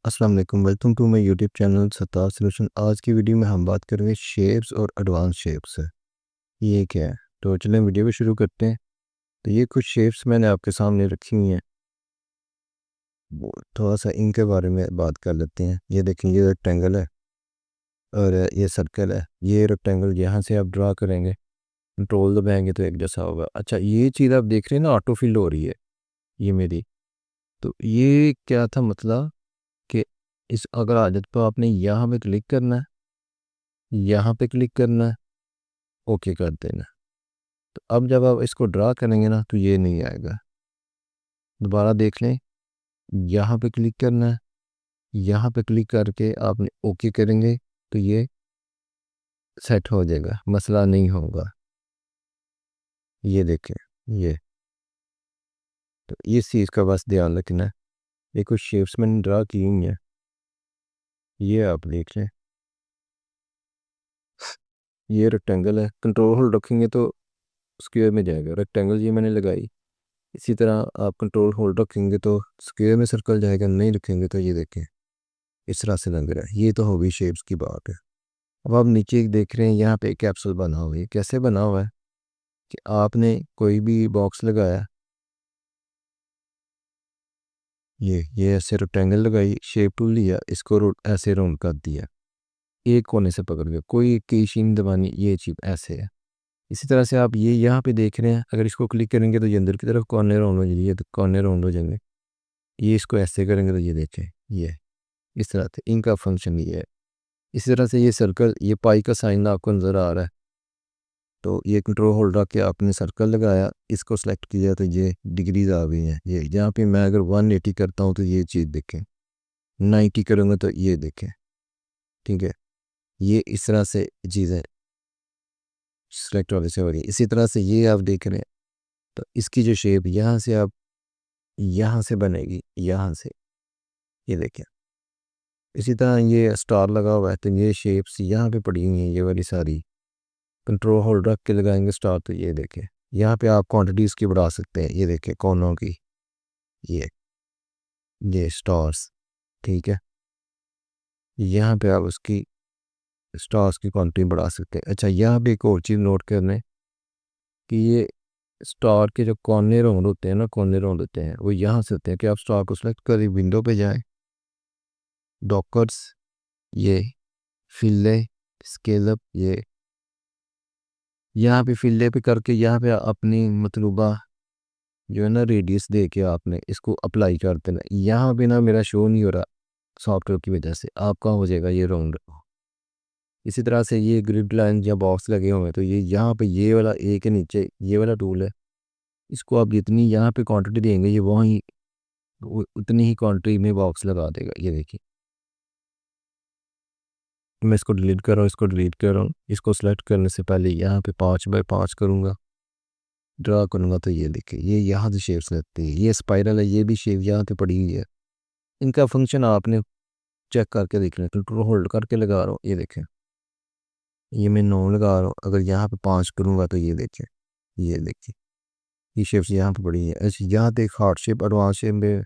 अस्सलाम वालेकुम, welcome to my YouTube channel Sattar solution. आज की वीडियो में हम बात करेंगे शेप्स और एडवांस शेप्स है। ये क्या है? तो चलें वीडियो को शुरू करते हैं। तो ये कुछ शेप्स मैंने आपके सामने रखी हुई हैं। वो थोड़ा सा इनके बारे में बात कर लेते हैं। ये देखें, ये रेक्टेंगल है और ये सर्कल है। ये रेक्टेंगल यहाँ से आप ड्रा करेंगे, कंट्रोल दबाएंगे तो एक जैसा होगा। अच्छा, ये चीज़ आप देख रहे हैं ना, ऑटो फिल हो रही है ये मेरी। तो ये क्या था मतलब कि इस अगर आदत पर आपने यहाँ पे क्लिक करना है, यहाँ पे क्लिक करना है, ओके कर देना। तो अब जब आप इसको ड्रा करेंगे ना तो ये नहीं आएगा। दोबारा देख लें, यहाँ पे क्लिक करना है, यहाँ पे क्लिक करके आपने ओके करेंगे तो ये सेट हो जाएगा, मसला नहीं होगा। ये देखें, ये तो इस चीज़ का बस ध्यान रखना है। ये कुछ शेप्स मैंने ड्रा की हुई हैं, ये आप देख लें। ये रेक्टेंगल है, कंट्रोल होल्ड रखेंगे तो स्क्वायर में जाएगा। रेक्टेंगल ये मैंने लगाई। इसी तरह आप कंट्रोल होल्ड रखेंगे तो स्क्वायर में सर्कल जाएगा, नहीं रखेंगे तो ये देखें इस तरह से लग रहा है। ये तो होगी शेप्स की बात है। अब आप नीचे देख रहे हैं, यहाँ पे एक कैप्सूल बना हुआ है। कैसे बना हुआ है कि आपने कोई भी बॉक्स लगाया, ये ऐसे रेक्टेंगल लगाई, शेप टूल लिया, इसको ऐसे राउंड कर दिया, एक कोने से पकड़ के, कोई कीशीन दबानी, ये चीज़ ऐसे है। इसी तरह से आप ये यहाँ पे देख रहे हैं, अगर इसको क्लिक करेंगे तो ये अंदर की तरफ कॉर्नर राउंड हो जाएगी, ये तो कॉर्नर राउंड हो जाएंगे। ये इसको ऐसे करेंगे तो ये देखें, ये इस तरह से इनका फंक्शन ये है। इसी तरह से ये सर्कल, ये पाई का साइन आपको नज़र आ रहा है, तो ये कंट्रोल होल्ड रख के आपने सर्कल लगाया, इसको सेलेक्ट किया तो ये डिग्रीज आ गई हैं। ये जहाँ पे मैं अगर 180 करता हूँ तो ये चीज़ देखें, 90 करूँगा तो ये देखें। ठीक है, ये इस तरह से चीज़ें सेलेक्ट वाले से हो रही है। इसी तरह से ये आप देख रहे हैं, तो इसकी जो शेप यहाँ से आप यहाँ से बनेगी, यहाँ से, ये देखें। इसी तरह ये स्टार लगा हुआ है, तो ये शेप्स यहाँ पे पड़ी हुई हैं, ये वाली सारी। कंट्रोल होल्ड रख के लगाएंगे स्टार तो ये देखें। यहाँ पे आप क्वांटिटीज़ की बढ़ा सकते हैं, ये देखें कोनों की, ये ये स्टार्स। ठीक है, यहाँ पे आप उसकी स्टार्स की क्वांटिटी बढ़ा सकते हैं। अच्छा, यहाँ पे एक और चीज़ नोट कर लें कि ये स्टार के जो कोने राउंड होते हैं ना, कोने राउंड होते हैं, वो यहाँ से होते हैं कि आप स्टार को सेलेक्ट करें, विंडो पे जाएं, डॉकर्स, ये फिल्ले, स्केल अप, ये यहाँ पे फिल्ले पे करके यहाँ पे अपनी मतलूबा जो है ना रेडियस दे के आपने इसको अप्लाई कर देना। यहाँ पे ना मेरा शो नहीं हो रहा सॉफ्टवेयर की वजह से, आपका हो जाएगा ये राउंड। इसी तरह से ये ग्रिड लाइन या बॉक्स लगे हुए हैं, तो ये यहाँ पे ये वाला ए के नीचे ये वाला टूल है, इसको आप जितनी यहाँ पे क्वांटिटी देंगे ये वहीं उतनी ही क्वांटिटी में बॉक्स लगा देगा। ये देखिए, मैं इसको डिलीट कर रहा हूँ, इसको डिलीट कर रहा हूँ। इसको सेलेक्ट करने से पहले यहाँ पे 5x5 करूँगा, ड्रा करूँगा तो ये देखिए ये यहाँ से शेप्स लगती है। ये स्पाइरल है, ये भी शेप यहाँ पे पड़ी हुई है। इनका फंक्शन आपने चेक करके देख लें। कंट्रोल होल्ड करके लगा रहा हूँ, ये देखें, ये मैं 9 लगा रहा हूँ। अगर यहाँ पे 5 करूँगा तो ये देखें, ये देखिए ये शेप्स यहाँ पे पड़ी है। अच्छा, यहाँ पे एक हार्ट शेप एडवांस शेप में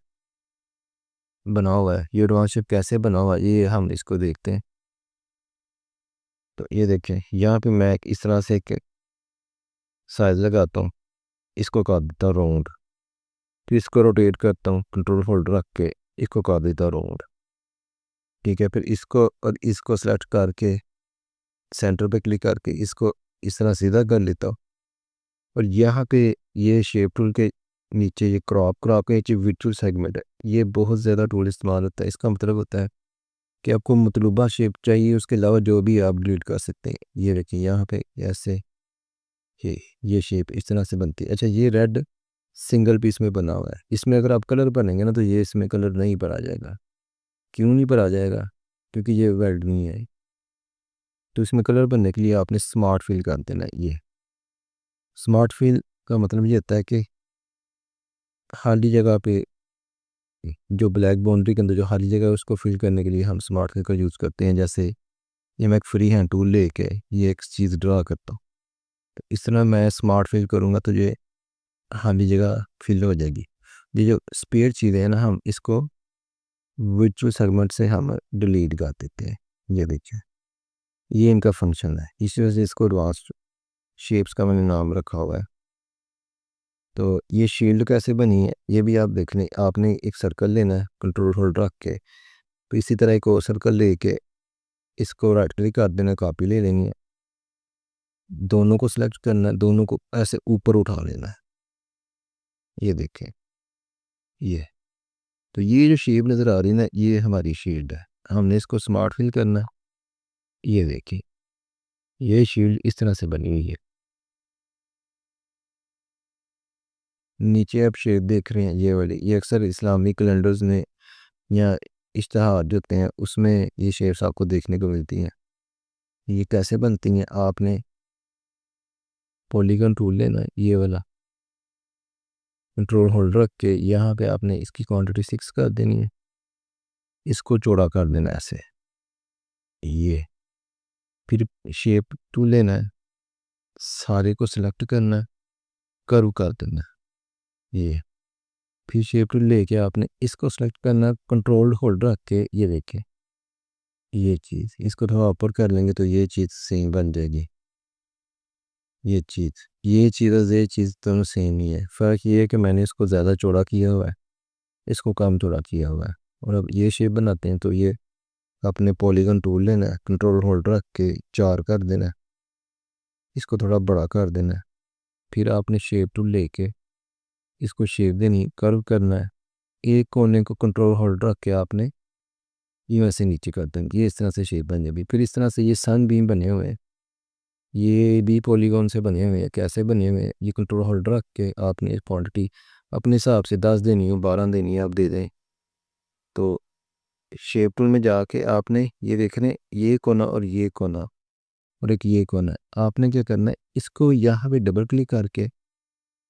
बना हुआ है। ये एडवांस शेप कैसे बना हुआ है ये हम इसको देखते हैं। तो ये देखें, यहाँ पे मैं इस तरह से एक साइज लगाता हूँ, इसको कर देता हूँ राउंड, फिर इसको रोटेट करता हूँ, कंट्रोल होल्ड रख के इसको कर देता हूँ राउंड। ठीक है, फिर इसको और इसको सेलेक्ट करके सेंटर पे क्लिक करके इसको इस तरह सीधा कर लेता हूँ। और यहाँ पे ये शेप टूल के नीचे ये क्रॉप के नीचे वर्चुअल सेगमेंट है, ये बहुत ज़्यादा टूल इस्तेमाल होता है। इसका मतलब होता है कि आपको मतलूबा शेप चाहिए, उसके अलावा जो भी आप डिलीट कर सकते हैं। ये देखिए यहाँ पे ऐसे ये शेप इस तरह से बनती है। अच्छा, ये रेड सिंगल पीस में बना हुआ है, इसमें अगर आप कलर भरेंगे ना तो ये इसमें कलर नहीं भरा जाएगा। क्यों नहीं भरा जाएगा? क्योंकि ये वेल्ड नहीं है। तो इसमें कलर भरने के लिए आपने स्मार्ट फिल कर देना है। ये स्मार्ट फिल का मतलब ये होता है कि खाली जगह पे जो ब्लैक बाउंड्री के अंदर जो खाली जगह है उसको फिल करने के लिए हम स्मार्ट फिल का यूज़ करते हैं। जैसे ये मैं एक फ्री हैंड टूल लेके ये एक चीज़ ड्रा करता हूँ, तो इस तरह मैं स्मार्ट फिल करूँगा तो ये खाली जगह फिल हो जाएगी। ये जो स्पेयर चीज़ें हैं ना, हम इसको वर्चुअल सेगमेंट से हम डिलीट कर देते हैं। ये देखिए, ये इनका फंक्शन है, इसी वजह से इसको एडवांस्ड शेप्स का मैंने नाम रखा हुआ है। तो ये शील्ड कैसे बनी है ये भी आप देख लें। आपने एक सर्कल लेना है, कंट्रोल होल्डर रख के, तो इसी तरह एक और सर्कल लेके इसको राइट क्लिक कर देना, कॉपी ले लेनी है, दोनों को सिलेक्ट करना है, दोनों को ऐसे ऊपर उठा लेना है। ये देखें, ये तो ये जो शेप नज़र आ रही है ना, ये हमारी शील्ड है। हमने इसको स्मार्ट फिल करना है। ये देखिए, ये शील्ड इस तरह से बनी हुई है। नीचे आप शेप देख रहे हैं ये वाली, ये अक्सर इस्लामी कैलेंडर्स में या इश्तहार जो होते हैं उसमें ये शेप्स आपको देखने को मिलती हैं। ये कैसे बनती हैं, आपने पॉलीगन टूल लेना है, ये वाला कंट्रोल होल्डर रख के यहाँ पे आपने इसकी क्वांटिटी 6 कर देनी है, इसको चौड़ा कर देना है ऐसे। ये फिर शेप टूल लेना है, सारे को सिलेक्ट करना है, कर्व कर देना है। ये फिर शेप टूल लेके आपने इसको सिलेक्ट करना है, कंट्रोल होल्डर रख के, ये देखें ये चीज़, इसको थोड़ा ऊपर कर लेंगे तो ये चीज़ सेम बन जाएगी। ये चीज़ और ये चीज़ दोनों सेम ही है। फ़र्क ये है कि मैंने इसको ज़्यादा चौड़ा किया हुआ है, इसको कम चौड़ा किया हुआ है। और अब ये शेप बनाते हैं, तो ये अपने पॉलीगन टूल लेना है, कंट्रोल होल्डर रख के 4 कर देना है, इसको थोड़ा बड़ा कर देना है। फिर आपने शेप टूल लेके इसको शेप देनी, कर्व करना है, एक कोने को कंट्रोल होल्डर रख के आपने ये वैसे नीचे कर देंगे, ये इस तरह से शेप बन जाएगी। फिर इस तरह से ये सन बीम बने हुए हैं, ये भी पॉलीगॉन से बने हुए हैं। कैसे बने हुए हैं, ये कंट्रोल होल्डर रख के आपने क्वांटिटी अपने हिसाब से 10 देनी हो, 12 देनी है, आप दे दें। तो शेप टूल में जाके आपने ये देखना है, ये कोना और ये कोना और एक ये कोना है, आपने क्या करना है, इसको यहाँ पे डबल क्लिक करके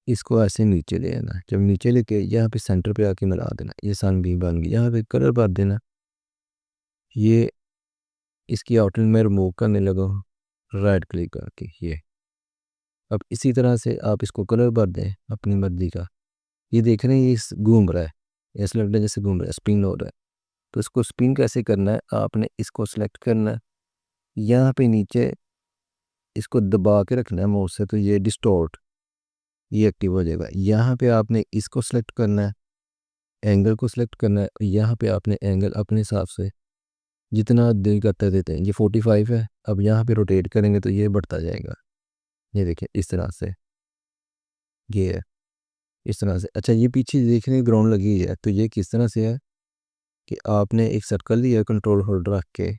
इसको ऐसे नीचे ले आना है। जब नीचे लेके यहाँ पे सेंटर पे आके मिला देना, ये सन बीम बन गई। यहाँ पे कलर भर देना, ये इसकी आउटलाइन में रिमूव करने लगा हूँ राइट क्लिक करके। ये अब इसी तरह से आप इसको कलर भर दें अपनी मर्जी का। ये देख रहे हैं, ये घूम रहा है, ऐसा लगता है जैसे घूम रहा है, स्पिन हो रहा है। तो इसको स्पिन कैसे करना है, आपने इसको सेलेक्ट करना है, यहाँ पे नीचे इसको दबा के रखना है माउस से, तो ये डिस्टॉर्ट, ये एक्टिव हो जाएगा। यहाँ पे आपने इसको सेलेक्ट करना है, एंगल को सिलेक्ट करना है, यहाँ पे आपने एंगल अपने हिसाब से जितना दिल करता देते हैं। ये 45 है, अब यहाँ पे रोटेट करेंगे तो ये बढ़ता जाएगा। ये देखिए इस तरह से, ये है इस तरह से। अच्छा, ये पीछे देखने ग्राउंड लगी है, तो ये किस तरह से है कि आपने एक सर्कल लिया, कंट्रोल होल्डर रख के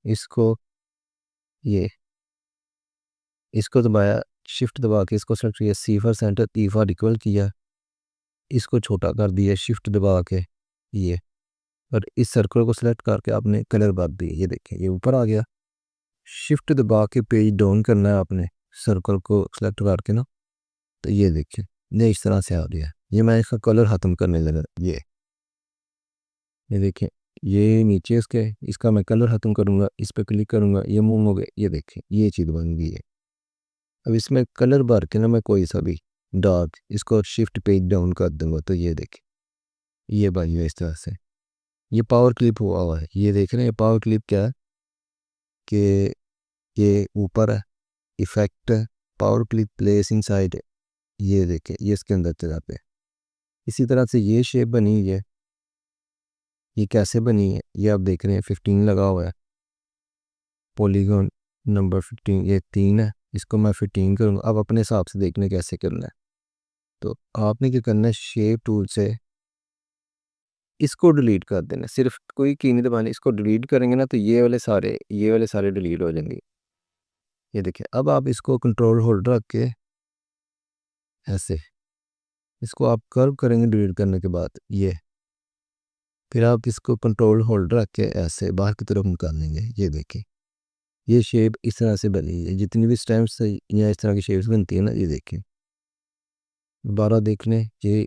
इसको, ये इसको दबाया, शिफ्ट दबा के इसको सेलेक्ट किया, C for centre, E for equal किया, इसको छोटा कर दिया शिफ्ट दबा के, ये और इस सर्कल को सिलेक्ट करके आपने कलर भर दिए। ये देखिए ये ऊपर आ गया। शिफ्ट दबा के पेज डाउन करना है आपने, सर्कल को सिलेक्ट करके ना, तो ये देखिए ये इस तरह से आ गया। ये मैं इसका कलर ख़त्म करने लगा। ये देखिए, ये नीचे इसके, इसका मैं कलर ख़त्म करूँगा, इस पर क्लिक करूँगा, ये मूव हो गए। ये देखिए ये चीज़ बन गई है। अब इसमें कलर भर के ना मैं कोई सा भी डार्क, इसको शिफ्ट पेज डाउन कर दूंगा, तो ये देखिए ये बन गया इस तरह से। ये पावर क्लिप हुआ हुआ है। ये देख रहे हैं पावर क्लिप क्या है कि ये ऊपर है, इफेक्ट है, पावर क्लिप प्लेस इनसाइड, ये देखिए ये इसके अंदर चला पे। इसी तरह से ये शेप बनी हुई है। ये कैसे बनी है, ये आप देख रहे हैं 15 लगा हुआ है, पॉलीगॉन नंबर 15, ये 3 है, इसको मैं 15 करूँगा। अब अपने हिसाब से देखने कैसे करना है, तो आपने क्या करना है, शेप टूल से इसको डिलीट कर देना, सिर्फ कोई की नहीं दबानी। इसको डिलीट करेंगे ना, तो ये वाले सारे डिलीट हो जाएंगे। ये देखिए, अब आप इसको कंट्रोल होल्डर रख के ऐसे इसको आप कर्व करेंगे डिलीट करने के बाद, ये फिर आप इसको कंट्रोल होल्डर रख के ऐसे बाहर की तरफ निकालेंगे। ये देखिए ये शेप इस तरह से बनी है। जितनी भी स्टैम्प्स या इस तरह की शेप्स बनती है ना, ये देखिए दोबारा देख लें, ये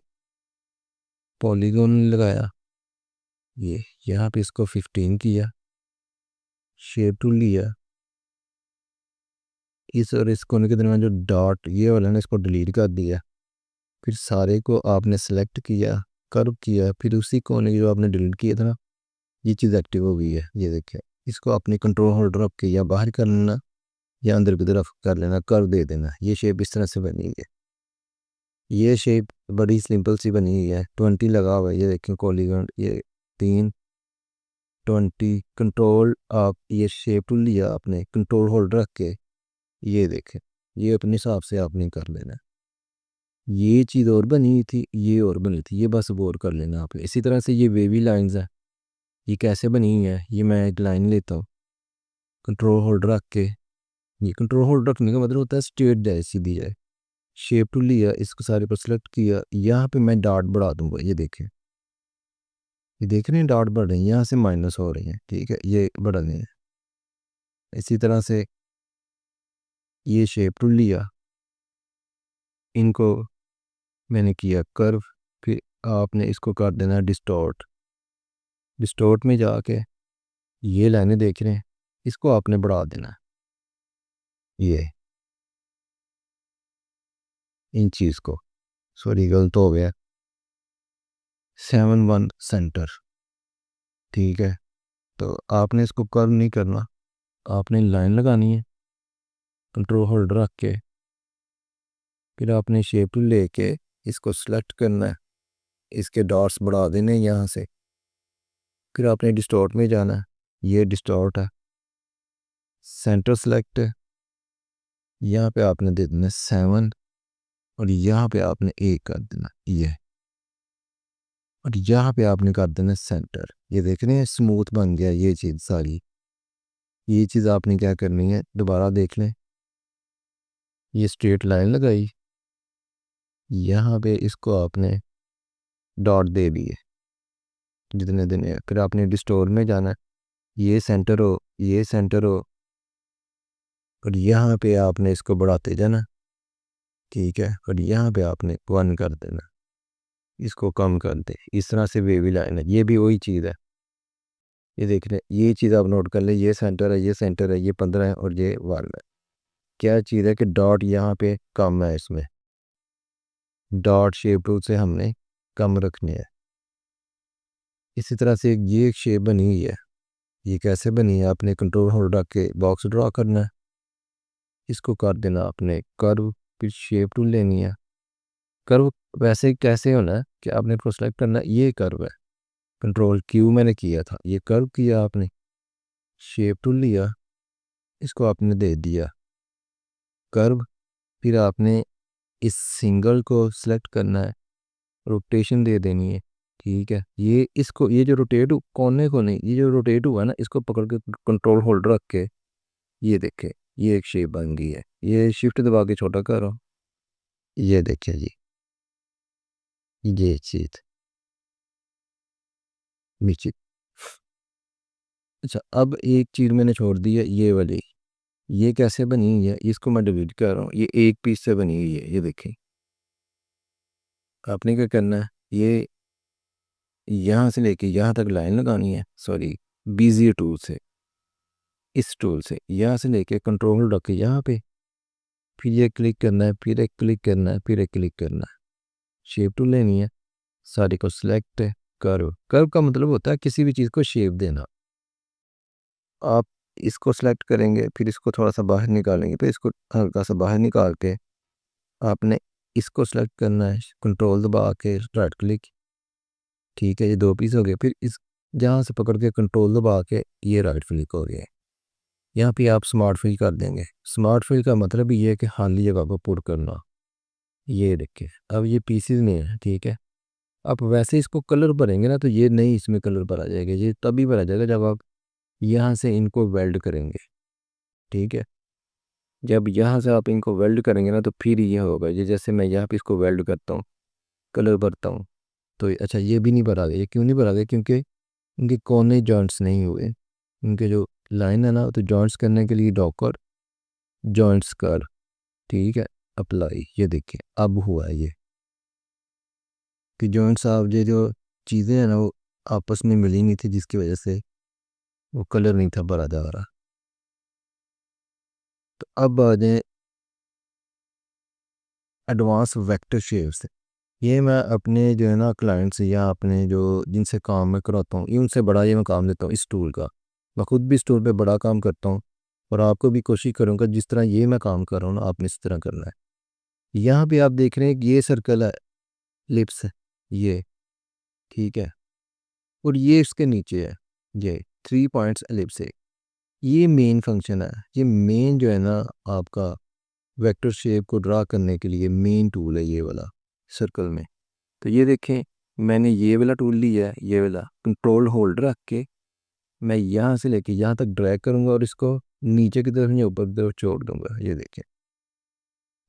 पॉलीगॉन लगाया, ये यहाँ पे इसको 15 किया, शेप टूल लिया, इस और इस कोने के दरमियान जो डॉट ये वाला ना, इसको डिलीट कर दिया। फिर सारे को आपने सेलेक्ट किया, कर्व किया, फिर उसी कोने की जो आपने डिलीट किया था ना, ये चीज़ एक्टिव हो गई है। ये देखिए, इसको अपने कंट्रोल होल्डर रख के या बाहर कर लेना या अंदर की तरफ कर लेना, कर दे देना। ये शेप इस तरह से बनी हुई है। ये शेप बड़ी सिंपल सी बनी हुई है, 20 लगा हुआ है। ये देखें पॉलीगॉन, ये 3 20 कंट्रोल। आप ये शेप टूल लिया आपने, कंट्रोल होल्डर रख के, ये देखें, ये अपने हिसाब से आपने कर लेना। ये चीज़ और बनी हुई थी, ये और बनी थी, ये बस वो और कर लेना आपने। इसी तरह से ये वेवी लाइंस है, ये कैसे बनी हुई है। ये मैं एक लाइन लेता हूँ, कंट्रोल होल्डर रख के, ये कंट्रोल होल्डर रखने का मतलब होता है स्ट्रेट जाए, सीधी जाए। शेप टूल लिया, इसको सारे पर सेलेक्ट किया, यहाँ पे मैं डॉट बढ़ा दूंगा। ये देखें, ये देख रहे हैं डॉट बढ़ रहे हैं, यहाँ से माइनस हो रही हैं, ठीक है, ये बढ़ रहे हैं। इसी तरह से ये शेप टूल लिया, इनको मैंने किया कर्व, फिर आपने इसको कर देना डिस्टॉर्ट। डिस्टॉर्ट में जाके ये लाइनें देख रहे हैं, इसको आपने बढ़ा देना। ये इन चीज़ को, सॉरी गलत हो गया, 7 1 सेंटर, ठीक है। तो आपने इसको कर्व नहीं करना, आपने लाइन लगानी है कंट्रोल होल्डर रख के, फिर आपने शेप टूल लेके इसको सेलेक्ट करना है, इसके डॉट्स बढ़ा देने यहाँ से, फिर आपने डिस्टॉर्ट में जाना है। ये डिस्टॉर्ट है, सेंटर सेलेक्ट है, यहाँ पे आपने दे देना 7 और यहाँ पे आपने 1 कर देना ये, और यहाँ पे आपने कर देना सेंटर। ये देख रहे हैं स्मूथ बन गया ये चीज़ सारी। ये चीज़ आपने क्या करनी है, दोबारा देख लें, ये स्ट्रेट लाइन लगाई, यहाँ पे इसको आपने डॉट दे दिए जितने दिन है, फिर आपने डिस्टोर में जाना है, ये सेंटर हो, ये सेंटर हो, और यहाँ पे आपने इसको बढ़ाते जाना, ठीक है, और यहाँ पे आपने 1 कर देना, इसको कम कर दे। इस तरह से वेवी लाइन है, ये भी वही चीज़ है। ये देख रहे, ये चीज़ आप नोट कर ले, ये सेंटर है, ये सेंटर है, ये 15 है और ये 1 है। क्या चीज़ है कि डॉट यहाँ पे कम है, इसमें डॉट शेप टूल से हमने कम रखने हैं। इसी तरह से ये एक शेप बनी हुई है, ये कैसे बनी है, आपने कंट्रोल होल्डर के बॉक्स ड्रा करना है, इसको कर देना आपने कर्व, फिर शेप टूल लेनी है। कर्व वैसे कैसे होना है कि आपने इसको सेलेक्ट करना है, ये कर्व है, कंट्रोल क्यू मैंने किया था, ये कर्व किया आपने, शेप टूल लिया, इसको आपने दे दिया कर्व, फिर आपने इस सिंगल को सिलेक्ट करना है, रोटेशन दे देनी है, ठीक है। ये इसको, ये जो रोटेट कोने को नहीं, ये जो रोटेट हुआ ना, इसको पकड़ के कंट्रोल होल्डर रख के, ये देखे, ये एक शेप बन गई है। ये शिफ्ट दबा के छोटा करो, ये देखिए जी, ये चीज नीचे। अच्छा, अब एक चीज़ मैंने छोड़ दी है, ये वाली, ये कैसे बनी हुई है, इसको मैं डिलीट कर रहा हूँ। ये एक पीस से बनी हुई है, ये देखें। आपने क्या करना है, ये यहाँ से लेके यहाँ तक लाइन लगानी है, सॉरी बीजी टूल से, इस टूल से यहाँ से लेके कंट्रोल रख के यहाँ पे, फिर ये क्लिक करना है, फिर एक क्लिक करना है, फिर एक क्लिक करना है, शेप टूल लेनी है, सारी को सिलेक्ट, कर्व। कर्व का मतलब होता है किसी भी चीज़ को शेप देना। आप इसको सेलेक्ट करेंगे, फिर इसको थोड़ा सा बाहर निकालेंगे, फिर इसको हल्का सा बाहर निकाल के आपने इसको सेलेक्ट करना है, कंट्रोल दबा के राइट क्लिक, ठीक है, ये 2 पीस हो गए। फिर इस जहाँ से पकड़ के कंट्रोल दबा के ये राइट क्लिक हो गया। यहाँ पे आप स्मार्ट फिल कर देंगे। स्मार्ट फिल का मतलब ये है कि खाली जगह को पुट करना। ये देखिए, अब ये पीसीज में है, ठीक है। आप वैसे इसको कलर भरेंगे ना, तो ये नहीं, इसमें कलर भरा जाएगा, ये तभी भरा जाएगा जब आप यहाँ से इनको वेल्ड करेंगे, ठीक है। जब यहाँ से आप इनको वेल्ड करेंगे ना, तो फिर ये होगा। ये जैसे मैं यहाँ पे इसको वेल्ड करता हूँ, कलर भरता हूँ, तो अच्छा ये भी नहीं भरा गया। ये क्यों नहीं भरा गया, क्योंकि इनके कोने जॉइंट्स नहीं हुए। इनके जो लाइन है ना, तो जॉइंट्स करने के लिए डॉकर जॉइंट्स कर, ठीक है, अप्लाई। ये देखिए अब हुआ है ये कि जॉइंट्स आप ये जो चीज़ें हैं ना, वो आपस में मिली नहीं थी, जिसकी वजह से वो कलर नहीं था भरा जा रहा। तो अब आ जाए एडवांस वेक्टर शेप्स। ये मैं अपने जो है ना क्लाइंट्स या अपने जो जिनसे काम मैं कराता हूँ, ये उनसे बड़ा ये मैं काम देता हूँ इस टूल का। मैं खुद भी इस टूल पे बड़ा काम करता हूँ और आपको भी कोशिश करूँगा जिस तरह ये मैं काम कर रहा हूँ ना आपने इस तरह करना है। यहाँ पे आप देख रहे हैं कि ये सर्कल है, लिप्स है ये, ठीक है, और ये इसके नीचे है, ये 3 पॉइंट्स एलिप्स है। ये मेन फंक्शन है, ये मेन जो है ना आपका वेक्टर शेप को ड्रा करने के लिए मेन टूल है ये वाला सर्कल में। तो ये देखें, मैंने ये वाला टूल लिया है, ये वाला कंट्रोल होल्ड रख के मैं यहाँ से लेके यहाँ तक ड्रैग करूँगा और इसको नीचे की तरफ या ऊपर की तरफ छोड़ दूंगा। ये देखें,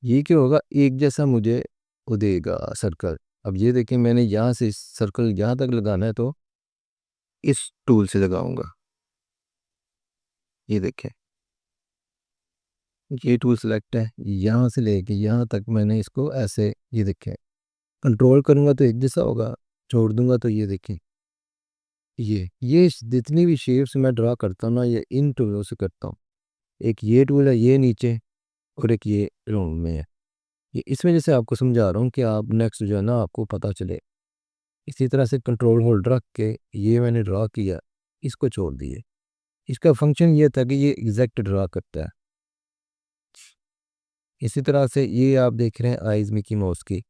ये क्या होगा, एक जैसा मुझे वो देगा सर्कल। अब ये देखें, मैंने यहाँ से सर्कल यहाँ तक लगाना है तो इस टूल से लगाऊंगा। ये देखें, ये टूल सेलेक्ट है, यहाँ से लेके यहाँ तक मैंने इसको ऐसे, ये देखें, कंट्रोल करूँगा तो एक जैसा होगा, छोड़ दूंगा तो ये देखें, ये जितनी भी शेप्स मैं ड्रा करता हूँ ना ये इन टूलों से करता हूँ। एक ये टूल है ये नीचे, और एक ये राउंड में है। ये इस वजह से आपको समझा रहा हूँ कि आप नेक्स्ट जो है ना आपको पता चले। इसी तरह से कंट्रोल होल्ड रख के ये मैंने ड्रा किया, इसको छोड़ दिए। इसका फंक्शन ये था कि ये एग्जैक्ट ड्रा करता है। इसी तरह से ये आप देख रहे हैं आइज़ मिकी माउस की,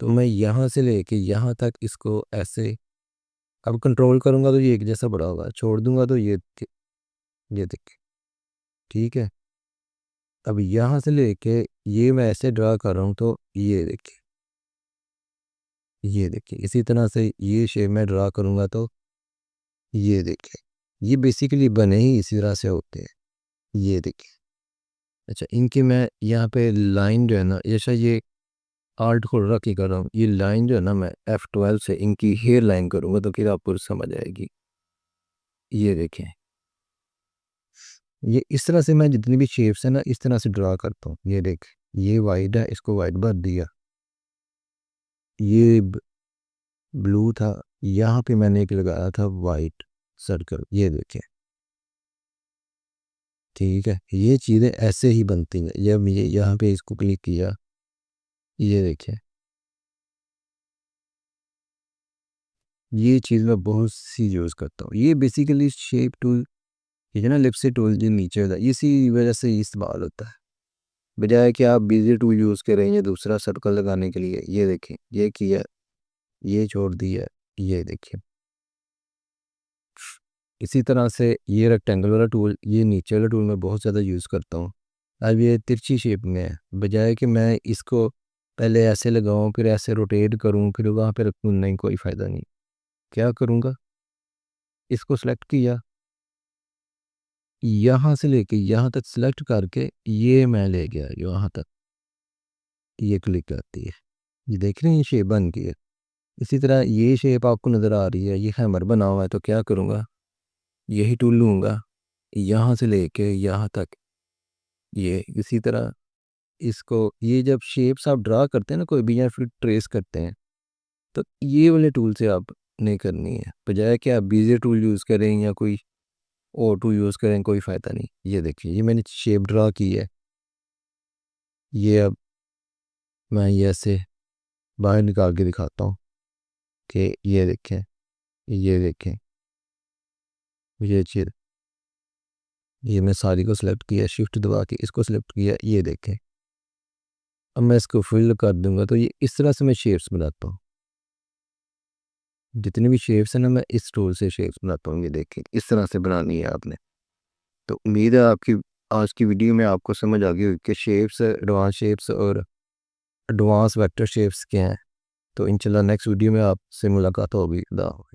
तो मैं यहाँ से लेके यहाँ तक इसको ऐसे, अब कंट्रोल करूँगा तो ये एक जैसा बड़ा होगा, छोड़ दूंगा तो ये देखिए, ठीक है। अब यहाँ से लेके ये मैं ऐसे ड्रा कर रहा हूँ तो ये देखिए इसी तरह से ये शेप मैं ड्रा करूँगा तो ये देखिए, ये बेसिकली बने ही इसी तरह से होते हैं। ये देखिए, अच्छा इनकी मैं यहाँ पे लाइन जो है ना, जैसा ये आर्ट को रख के कर रहा हूँ, ये लाइन जो है ना मैं F12 से इनकी हेयर लाइन करूँगा तो फिर आपको समझ आएगी। ये देखें, ये इस तरह से मैं जितनी भी शेप्स है ना इस तरह से ड्रा करता हूँ। ये देख, ये वाइट है, इसको वाइट भर दिया, ये ब्लू था, यहाँ पे मैंने एक लगाया था वाइट सर्कल। ये देखें, ठीक है, ये चीज़ें ऐसे ही बनती हैं। जब ये यहाँ पे इसको क्लिक किया, ये देखें, ये चीज़ मैं बहुत सी यूज़ करता हूँ। ये बेसिकली शेप टूल, ये जो ना लिप्सी टूल जो नीचे होता है, इसी वजह से इस्तेमाल होता है, बजाय कि आप बिजी टूल यूज़ करें या दूसरा सर्कल लगाने के लिए। ये देखें, ये किया, ये छोड़ दिया, ये देखिए। इसी तरह से ये रेक्टेंगल वाला टूल, ये नीचे वाला टूल मैं बहुत ज़्यादा यूज़ करता हूँ। अब ये तिरछी शेप में है, बजाय कि मैं इसको पहले ऐसे लगाऊं फिर ऐसे रोटेट करूं फिर वहाँ पे रखूं, नहीं, कोई फ़ायदा नहीं। क्या करूँगा, इसको सेलेक्ट किया, यहाँ से लेके यहाँ तक सेलेक्ट करके ये मैं ले गया यहाँ तक, ये क्लिक करती है, ये देख रहे हैं ये शेप बन गई है। इसी तरह ये शेप आपको नज़र आ रही है, ये हैमर बना हुआ है, तो क्या करूँगा, यही टूल लूँगा, यहाँ से लेके यहाँ तक, ये इसी तरह इसको, ये जब शेप्स आप ड्रा करते हैं ना कोई भी या फिर ट्रेस करते हैं, तो ये वाले टूल से आप नहीं करनी है, बजाय कि आप बीजे टूल यूज़ करें या कोई और टूल यूज़ करें, कोई फ़ायदा नहीं। ये देखिए, ये मैंने शेप ड्रा की है, ये अब मैं ये ऐसे बाहर निकाल के दिखाता हूँ कि ये देखें, ये चीज़, ये मैं सारी को सिलेक्ट किया, शिफ्ट दबा के इसको सिलेक्ट किया, ये देखें। अब मैं इसको फिल कर दूंगा तो ये इस तरह से मैं शेप्स बनाता हूँ। जितनी भी शेप्स हैं ना मैं इस टूल से शेप्स बनाता हूँ। ये देखें, इस तरह से बनानी है आपने। तो उम्मीद है आपकी आज की वीडियो में आपको समझ आ गई होगी कि शेप्स, एडवांस शेप्स और एडवांस वेक्टर शेप्स क्या हैं। तो इंशाल्लाह नेक्स्ट वीडियो में आपसे मुलाकात होगी। खुदा हाफ़िज़।